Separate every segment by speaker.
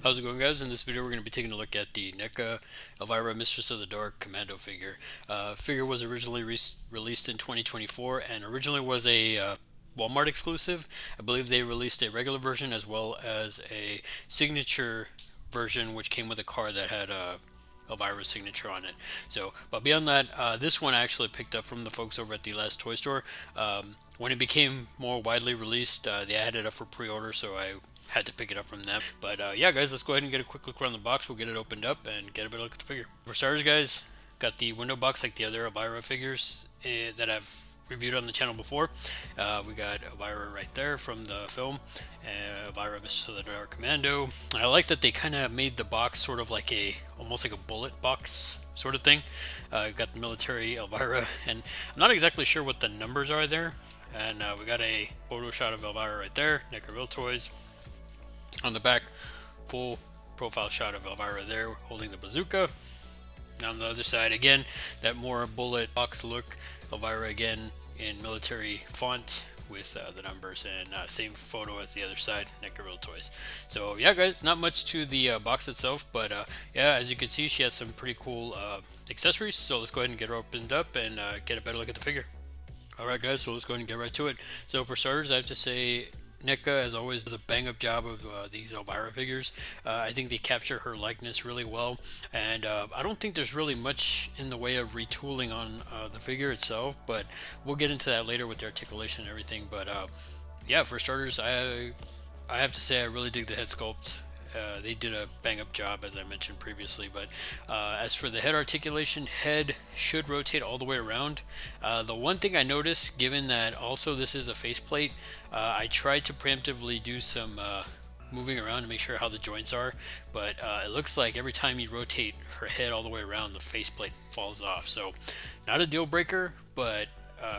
Speaker 1: How's it going, guys? In this video we're going to be taking a look at the NECA Elvira Mistress of the Dark Commando figure. Figure was originally released in 2024 and originally was a Walmart exclusive. I believe they released a regular version as well as a signature version which came with a card that had Elvira's signature on it. So, but beyond that, this one I actually picked up from the folks over at the last toy store. When it became more widely released, they had it up for pre-order, so I had to pick it up from them. But yeah, guys, let's go ahead and get a quick look around the box. We'll get it opened up and get a better look at the figure. For starters, guys, got the window box like the other Elvira figures that I've reviewed on the channel before. We got Elvira right there from the film, Elvira Mistress of the Dark Commando. And I like that they kind of made the box sort of like almost like a bullet box sort of thing. Got the military Elvira, and I'm not exactly sure what the numbers are there. And we got a photo shot of Elvira right there, NECA Real Toys. On the back, full profile shot of Elvira there holding the bazooka. And on the other side, again, that more bullet box look, Elvira again in military font with the numbers, and same photo as the other side, NECA Real Toys. So yeah, guys, not much to the box itself, but yeah, as you can see, she has some pretty cool accessories. So let's go ahead and get her opened up and get a better look at the figure. Alright, guys, so let's go ahead and get right to it. So for starters, I have to say NECA, as always, does a bang-up job of these Elvira figures. I think they capture her likeness really well, and I don't think there's really much in the way of retooling on the figure itself, but we'll get into that later with the articulation and everything. But yeah, for starters, I have to say I really dig the head sculpt. They did a bang-up job, as I mentioned previously, but as for the head articulation, head should rotate all the way around. The one thing I noticed, given that also this is a faceplate, I tried to preemptively do some moving around to make sure how the joints are, but it looks like every time you rotate her head all the way around, the faceplate falls off. So not a deal breaker, but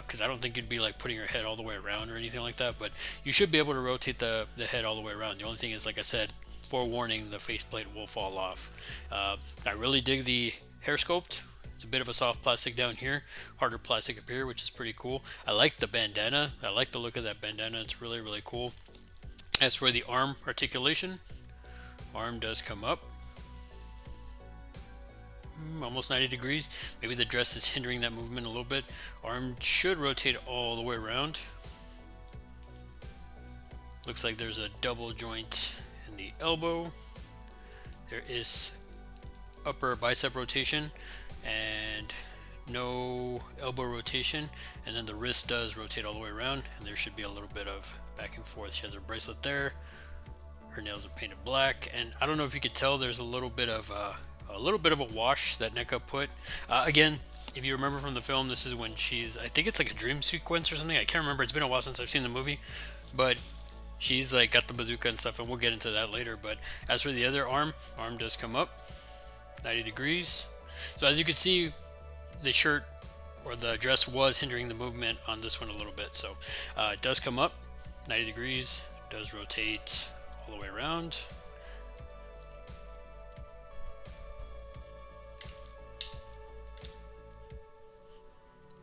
Speaker 1: because I don't think you'd be like putting your head all the way around or anything like that, but you should be able to rotate the head all the way around. The only thing is, like I said, forewarning, the faceplate will fall off. I really dig the hair sculpt. It's a bit of a soft plastic down here, harder plastic up here, which is pretty cool. I like the bandana. I like the look of that bandana. It's really, really cool. As for the arm articulation, arm does come up. Almost 90 degrees. Maybe the dress is hindering that movement a little bit. Arm should rotate all the way around. Looks like there's a double joint in the elbow. There is upper bicep rotation and no elbow rotation, and then the wrist does rotate all the way around, and there should be a little bit of back and forth. She has her bracelet there. Her nails are painted black, and I don't know if you could tell, there's a little bit of a wash that NECA put. Again, if you remember from the film, this is when she's, I think it's like a dream sequence or something. I can't remember. It's been a while since I've seen the movie, but she's like got the bazooka and stuff, and we'll get into that later. But as for the other arm does come up 90 degrees. So as you can see, the shirt or the dress was hindering the movement on this one a little bit. So it does come up 90 degrees, does rotate all the way around.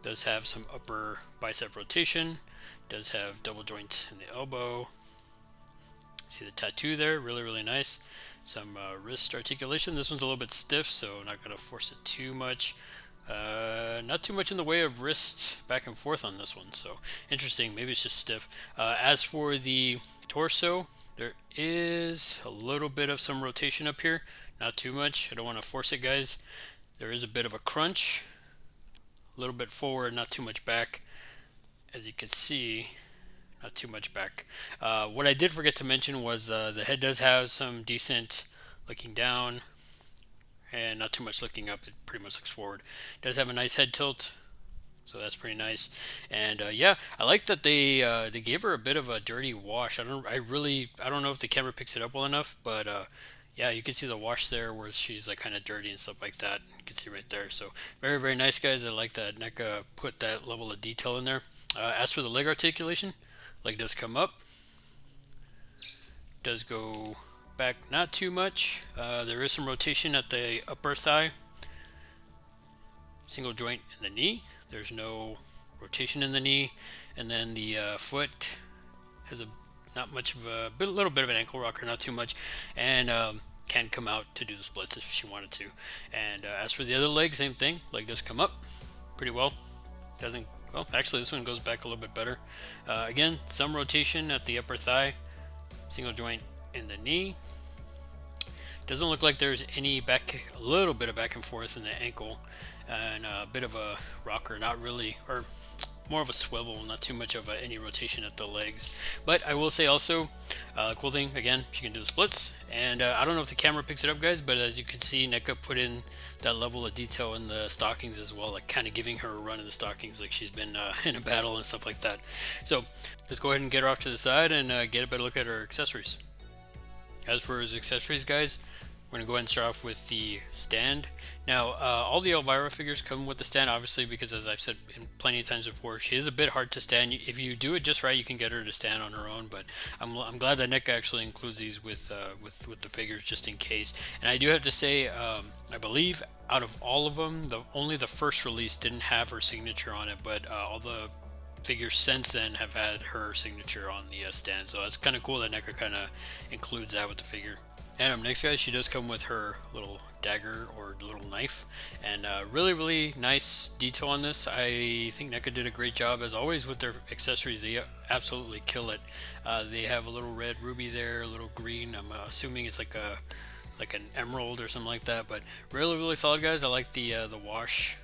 Speaker 1: Does have some upper bicep rotation, does have double joint in the elbow. See the tattoo there, really, really nice. Some wrist articulation. This one's a little bit stiff, so I'm not going to force it too much. Not too much in the way of wrist back and forth on this one, so interesting. Maybe it's just stiff. As for the torso, there is a little bit of some rotation up here, not too much. I don't want to force it, guys. There is a bit of a crunch, a little bit forward, not too much back. As you can see, not too much back. What I did forget to mention was the head does have some decent looking down and not too much looking up. It pretty much looks forward. It does have a nice head tilt, so that's pretty nice. And yeah, I like that they gave her a bit of a dirty wash. I don't know if the camera picks it up well enough, but yeah, you can see the wash there where she's like kind of dirty and stuff like that. You can see right there. So very, very nice, guys. I like that NECA put that level of detail in there. As for the leg articulation, leg does come up, does go back not too much. There is some rotation at the upper thigh, single joint in the knee. There's no rotation in the knee, and then the foot has a not much of a little bit of an ankle rocker, not too much, and can come out to do the splits if she wanted to. And as for the other leg, same thing. Leg does come up pretty well. Doesn't, well, actually this one goes back a little bit better. Again, some rotation at the upper thigh, single joint in the knee. Doesn't look like there's any back, a little bit of back and forth in the ankle, and a bit of a rocker, not really, or more of a swivel, not too much of any rotation at the legs. But I will say also, cool thing, again, she can do the splits, and I don't know if the camera picks it up, guys, but as you can see, NECA put in that level of detail in the stockings as well, like kind of giving her a run in the stockings, like she's been in a battle and stuff like that. So let's go ahead and get her off to the side and get a better look at her accessories. As for his accessories, guys, we're going to go ahead and start off with the stand. Now, all the Elvira figures come with the stand, obviously, because as I've said plenty of times before, she is a bit hard to stand. If you do it just right, you can get her to stand on her own, but I'm glad that NECA actually includes these with the figures just in case. And I do have to say, I believe out of all of them, only the first release didn't have her signature on it, but all the figures since then have had her signature on the stand, so it's kind of cool that NECA kind of includes that with the figure. And next, guys, she does come with her little dagger or little knife, and really nice detail on this. I think NECA did a great job as always with their accessories. They absolutely kill it. They have a little red ruby there, a little green. I'm assuming it's like an emerald or something like that, but really solid, guys. I like the wash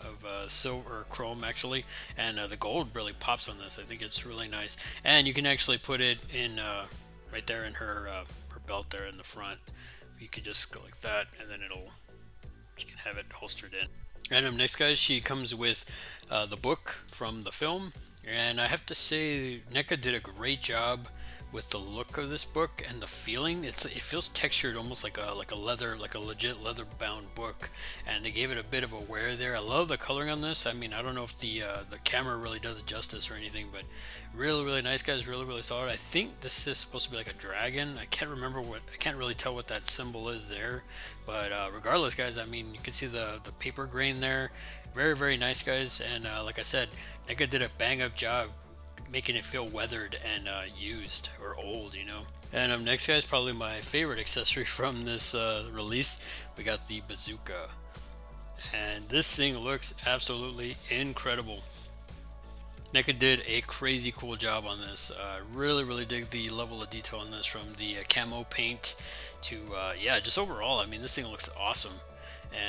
Speaker 1: of silver or chrome actually, and the gold really pops on this. I think it's really nice, and you can actually put it in right there in her belt there in the front. You could just go like that, and then you can have it holstered in. And next, guys, she comes with the book from the film, and I have to say NECA did a great job with the look of this book and the feeling. It feels textured, almost like a leather, like a legit leather bound book, and they gave it a bit of a wear there. I love the coloring on this. I mean, I don't know if the camera really does it justice or anything, but really nice, guys. Really solid. I think this is supposed to be like a dragon. I can't really tell what that symbol is there, but regardless, guys, I mean, you can see the paper grain there. Very nice, guys. And like I said, NECA did a bang up job making it feel weathered and used or old, you know. And next, guys, probably my favorite accessory from this release. We got the bazooka, and this thing looks absolutely incredible. NECA did a crazy cool job on this. Really dig the level of detail on this, from the camo paint to yeah, just overall. I mean, this thing looks awesome.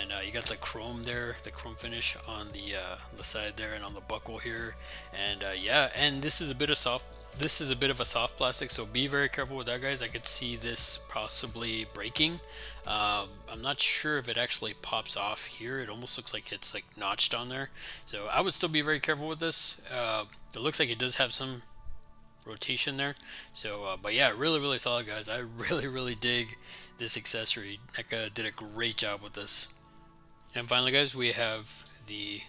Speaker 1: And you got the chrome there, the chrome finish on the side there and on the buckle here, and yeah, and this is a bit of a soft plastic, so be very careful with that, guys. I could see this possibly breaking. I'm not sure if it actually pops off here. It almost looks like it's like notched on there, so I would still be very careful with this. It looks like it does have some rotation there, so but yeah, really solid, guys. I really dig this accessory. NECA did a great job with this. And finally, guys, we have the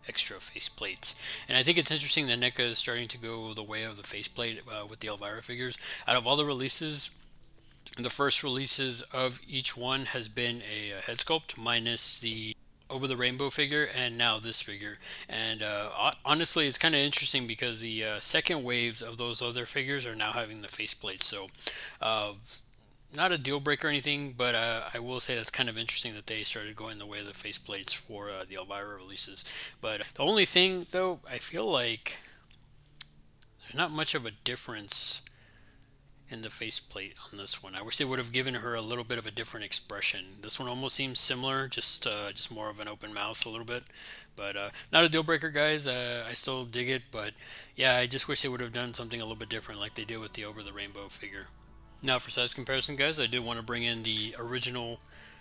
Speaker 1: extra faceplates, and I think it's interesting that NECA is starting to go the way of the faceplate with the Elvira figures. Out of all the releases, the first releases of each one has been a head sculpt, minus the Over the Rainbow figure, and now this figure. And honestly, it's kind of interesting because the second waves of those other figures are now having the faceplates. So not a deal breaker or anything, but I will say that's kind of interesting that they started going the way of the faceplates for the Elvira releases. But the only thing, though, I feel like there's not much of a difference in the faceplate on this one. I wish they would have given her a little bit of a different expression. This one almost seems similar, just more of an open mouth a little bit. But not a deal breaker, guys. I still dig it, but yeah, I just wish they would have done something a little bit different like they did with the Over the Rainbow figure. Now, for size comparison, guys, I did want to bring in the original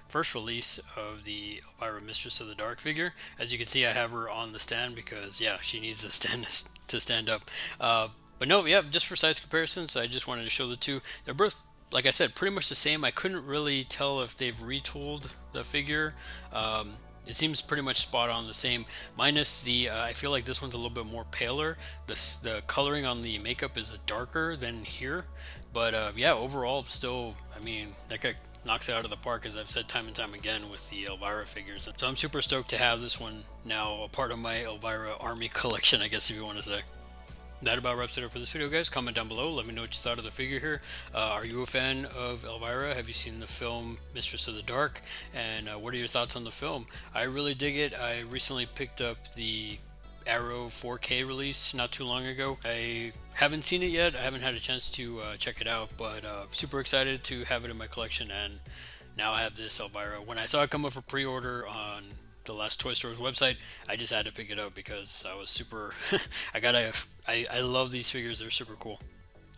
Speaker 1: first release of the Elvira Mistress of the Dark figure. As you can see, I have her on the stand because, yeah, she needs to stand up. But no, yeah, just for size comparisons, I just wanted to show the two. They're both, like I said, pretty much the same. I couldn't really tell if they've retooled the figure. It seems pretty much spot on the same, minus the, I feel like this one's a little bit more paler. The coloring on the makeup is darker than here. But yeah, overall, still, I mean, NECA knocks it out of the park, as I've said time and time again with the Elvira figures. So I'm super stoked to have this one now a part of my Elvira army collection, I guess, if you want to say. That about wraps it up for this video, guys. Comment down below. Let me know what you thought of the figure here. Are you a fan of Elvira? Have you seen the film Mistress of the Dark? And what are your thoughts on the film? I really dig it. I recently picked up the Arrow 4K release not too long ago. I haven't seen it yet. I haven't had a chance to check it out, but super excited to have it in my collection. And now I have this Elvira. When I saw it come up for pre-order on the last Toy Store's website, I just had to pick it up because I was super I love these figures. They're super cool.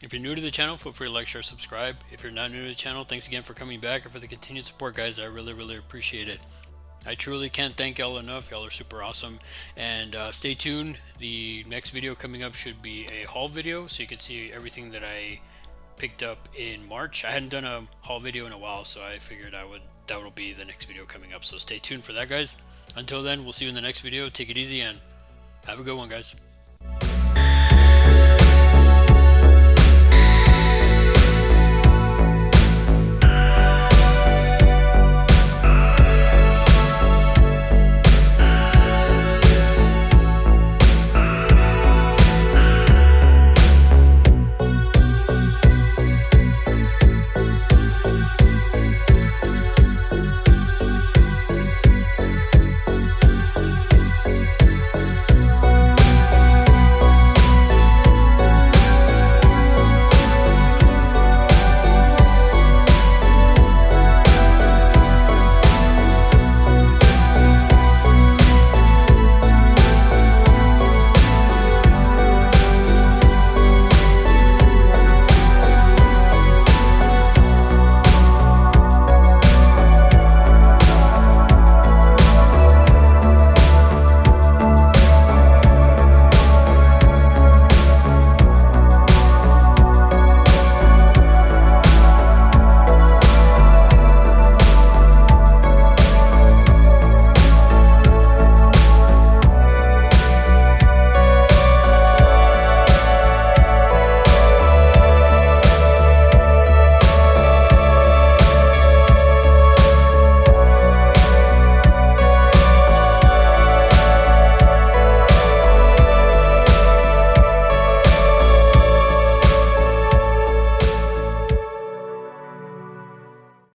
Speaker 1: If you're new to the channel, feel free to like, share, subscribe. If you're not new to the channel, thanks again for coming back and for the continued support, guys. I really appreciate it. I truly can't thank y'all enough. Y'all are super awesome. And stay tuned. The next video coming up should be a haul video, so you can see everything that I picked up in March. I hadn't done a haul video in a while, so I figured that will be the next video coming up. So stay tuned for that, guys. Until then, we'll see you in the next video. Take it easy and have a good one, guys.